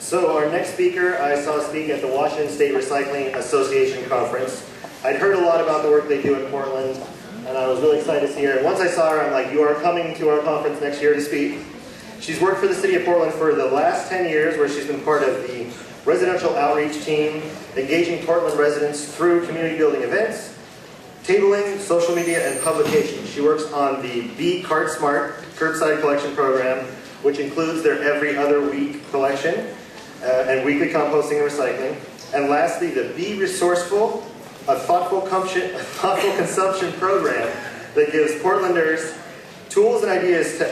So our next speaker I saw speak at the Washington State Recycling Association conference. I'd heard a lot about the work they do in Portland, and I was really excited to see her. And once I saw her, I'm like, you are coming to our conference next year to speak. She's worked for the City of Portland for the last 10 years, where she's been part of the residential outreach team, engaging Portland residents through community building events, tabling, social media, and publications. She works on the Be Card Smart curbside collection program, which includes their every other week collection and weekly composting and recycling. And lastly, the Be Resourceful, a thoughtful consumption program that gives Portlanders tools and ideas to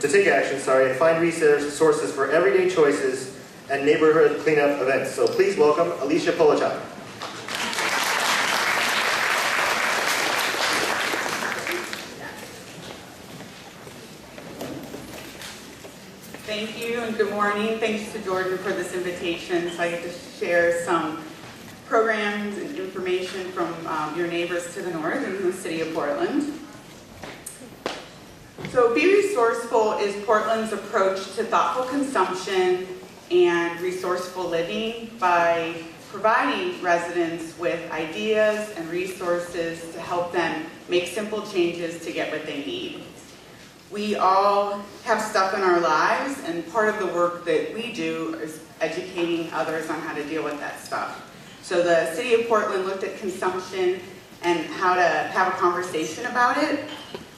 take action, and find resources for everyday choices and neighborhood cleanup events. So please welcome Alicia Polacok. Thank you and good morning. Thanks to Jordan for this invitation so I get to share some programs and information from your neighbors to the north in the City of Portland. So Be Resourceful is Portland's approach to thoughtful consumption and resourceful living by providing residents with ideas and resources to help them make simple changes to get what they need. We all have stuff in our lives, and part of the work that we do is educating others on how to deal with that stuff. So the City of Portland looked at consumption and how to have a conversation about it.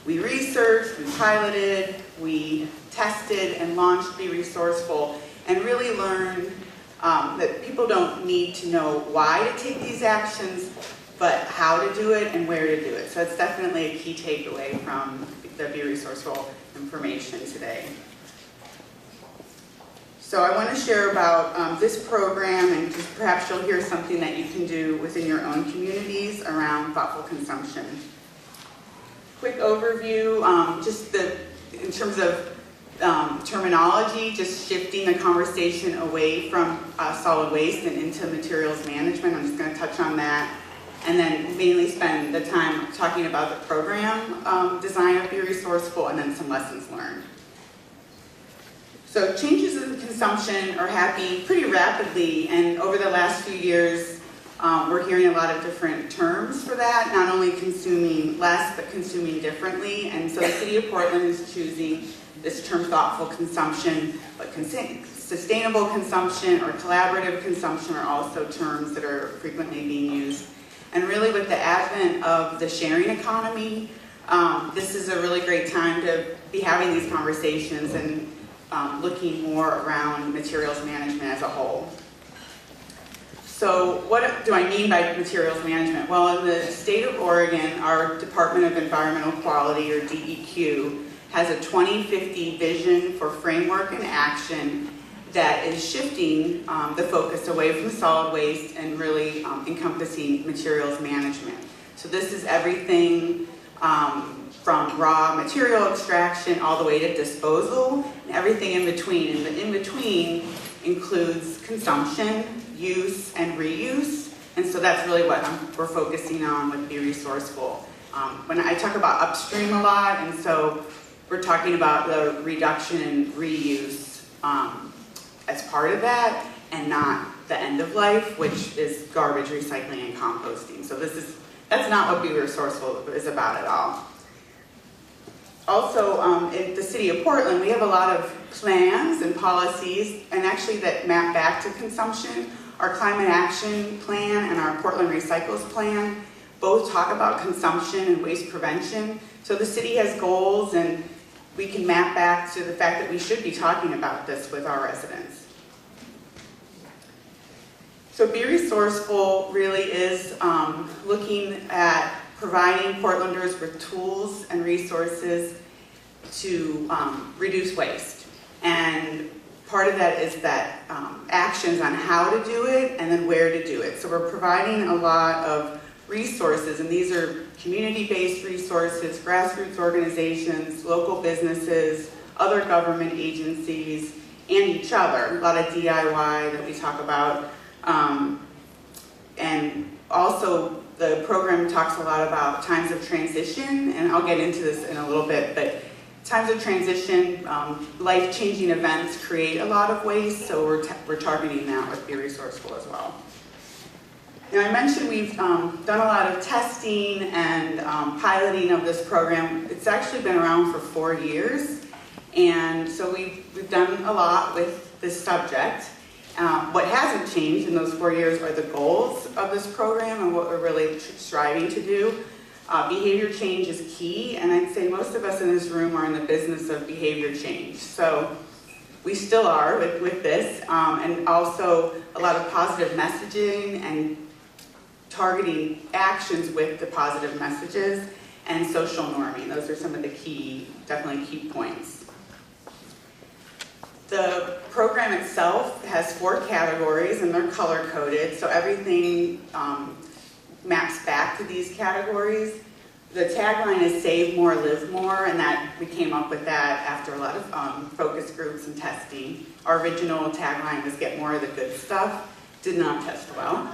We researched, we piloted, we tested and launched Be Resourceful, and really learned that people don't need to know why to take these actions, but how to do it and where to do it. So it's definitely a key takeaway from the Be Resourceful information today. So I want to share about this program, and just perhaps you'll hear something that you can do within your own communities around thoughtful consumption. Quick overview, in terms of terminology, just shifting the conversation away from solid waste and into materials management. I'm just going to touch on that, and then mainly spend the time talking about the program design of Be Resourceful, and then some lessons learned. So changes in consumption are happening pretty rapidly, and over the last few years, we're hearing a lot of different terms for that, not only consuming less, but consuming differently. And so the City of Portland is choosing this term thoughtful consumption, but sustainable consumption or collaborative consumption are also terms that are frequently being used. And really with the advent of the sharing economy, this is a really great time to be having these conversations and looking more around materials management as a whole. So what do I mean by materials management? Well, in the state of Oregon, our Department of Environmental Quality, or DEQ, has a 2050 vision for framework and action that is shifting the focus away from solid waste and really encompassing materials management. So this is everything from raw material extraction all the way to disposal, and everything in between. And the in between includes consumption, use, and reuse. And so that's really what we're focusing on with Be Resourceful. When I talk about upstream a lot, and so we're talking about the reduction and reuse as part of that, and not the end of life, which is garbage, recycling, and composting. So that's not what Be Resourceful is about at all. Also, in the City of Portland, we have a lot of plans and policies, and actually that map back to consumption. Our Climate Action Plan and our Portland Recycles Plan both talk about consumption and waste prevention. So the city has goals, and we can map back to the fact that we should be talking about this with our residents. So Be Resourceful really is looking at providing Portlanders with tools and resources to reduce waste. And part of that is that actions on how to do it and then where to do it. So we're providing a lot of resources, and these are community-based resources, grassroots organizations, local businesses, other government agencies, and each other. A lot of DIY that we talk about. And also the program talks a lot about times of transition, and I'll get into this in a little bit, but times of transition, life-changing events create a lot of waste, so we're targeting that with Be Resourceful as well. Now, I mentioned we've done a lot of testing and piloting of this program. It's actually been around for 4 years, and so we've done a lot with this subject. What hasn't changed in those 4 years are the goals of this program and what we're really striving to do. Behavior change is key, and I'd say most of us in this room are in the business of behavior change. So we still are with this, and also a lot of positive messaging and targeting actions with the positive messages and social norming. Those are some of the definitely key points. The program itself has 4 categories, and they're color-coded, so everything maps back to these categories. The tagline is Save More, Live More, and that we came up with that after a lot of focus groups and testing. Our original tagline was Get More of the Good Stuff. Did not test well.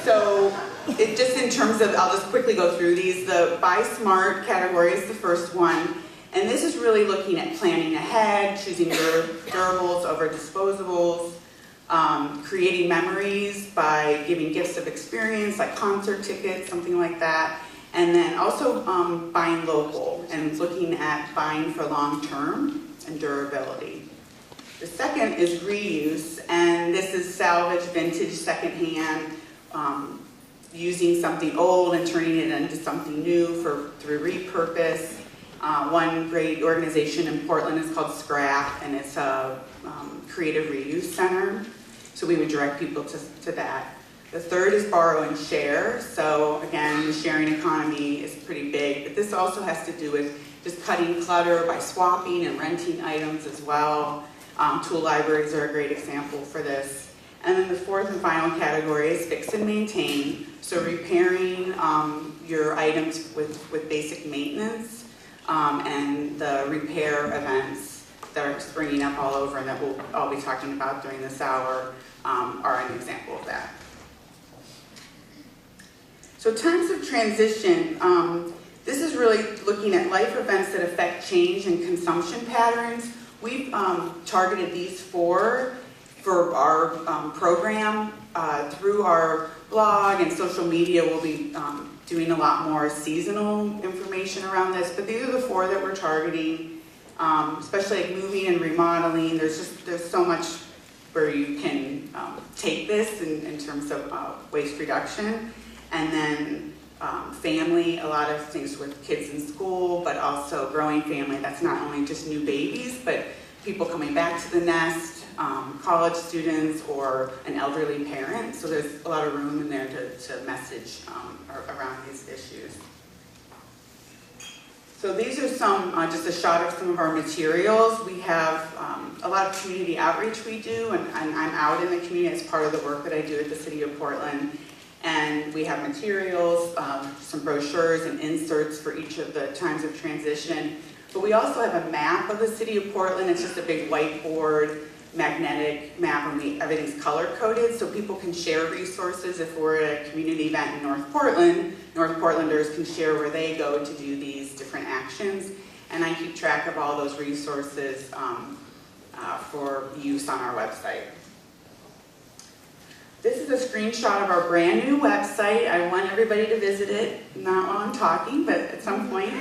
So just in terms of, I'll just quickly go through these. The Buy Smart category is the first one. And this is really looking at planning ahead, choosing durables over disposables, creating memories by giving gifts of experience, like concert tickets, something like that. And then also buying local and looking at buying for long-term and durability. The second is reuse, and this is salvage, vintage, secondhand, using something old and turning it into something new through repurpose. One great organization in Portland is called Scrap, and it's a creative reuse center. So we would direct people to that. The third is borrow and share. So again, the sharing economy is pretty big, but this also has to do with just cutting clutter by swapping and renting items as well. Tool libraries are a great example for this. And then the fourth and final category is fix and maintain. So repairing your items with basic maintenance and the repair events that are springing up all over and that I'll be talking about during this hour are an example of that. So times of transition, this is really looking at life events that affect change in consumption patterns. We've targeted these for our program. Through our blog and social media, we'll be doing a lot more seasonal information around this, but these are the 4 that we're targeting, especially like moving and remodeling. There's so much where you can take this in terms of waste reduction. And then family, a lot of things with kids in school, but also growing family. That's not only just new babies, but people coming back to the nest, college students, or an elderly parent. So there's a lot of room in there to message around these issues. So these are just a shot of some of our materials. We have a lot of community outreach we do, and I'm out in the community as part of the work that I do at the City of Portland. And we have materials, some brochures and inserts for each of the times of transition. But we also have a map of the City of Portland. It's just a big whiteboard, magnetic map, and everything's color-coded so people can share resources. If we're at a community event in North Portland, North Portlanders can share where they go to do these different actions. And I keep track of all those resources for use on our website. This is a screenshot of our brand new website. I want everybody to visit it, not while I'm talking, but at some point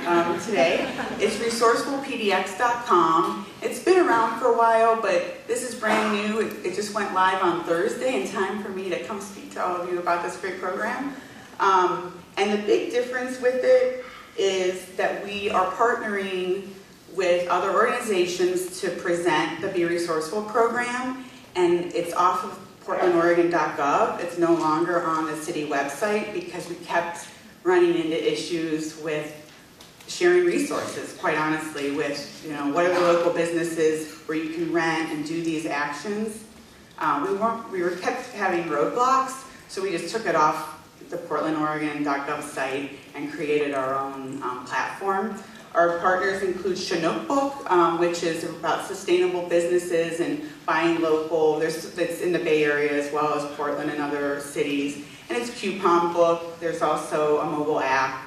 today. It's resourcefulpdx.com. It's been around for a while, but this is brand new. It just went live on Thursday in time for me to come speak to all of you about this great program. And the big difference with it is that we are partnering with other organizations to present the Be Resourceful program, and it's off of PortlandOregon.gov. It's no longer on the city website because we kept running into issues with sharing resources, quite honestly, with, what are the local businesses where you can rent and do these actions. We were kept having roadblocks, so we just took it off the PortlandOregon.gov site and created our own platform. Our partners include Chinook Book, which is about sustainable businesses and buying local. It's in the Bay Area as well as Portland and other cities. And it's Coupon Book. There's also a mobile app.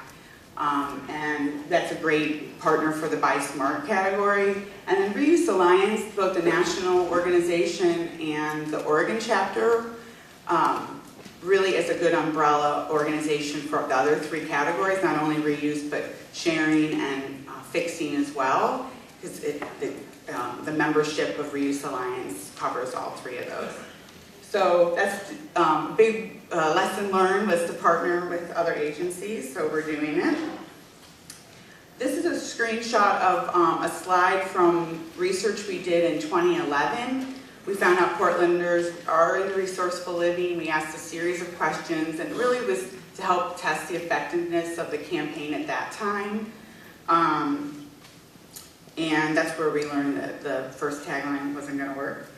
and that's a great partner for the Buy Smart category. And then Reuse Alliance, both the national organization and the Oregon chapter, really is a good umbrella organization for the other three categories, not only reuse, but sharing and fixing as well, because the membership of Reuse Alliance covers all three of those. So that's a big lesson learned, was to partner with other agencies, so we're doing it. This is a screenshot of a slide from research we did in 2011. We found out Portlanders are into resourceful living. We asked a series of questions, and it really was to help test the effectiveness of the campaign at that time. And that's where we learned that the first tagline wasn't going to work.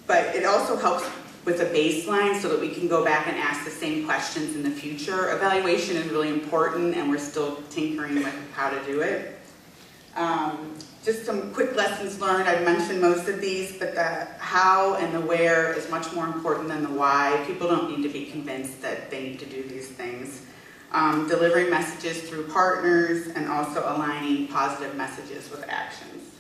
But it also helps with a baseline so that we can go back and ask the same questions in the future. Evaluation is really important, and we're still tinkering with how to do it. Just some quick lessons learned. I've mentioned most of these, but the how and the where is much more important than the why. People don't need to be convinced that they need to do these things. Delivering messages through partners, and also aligning positive messages with actions.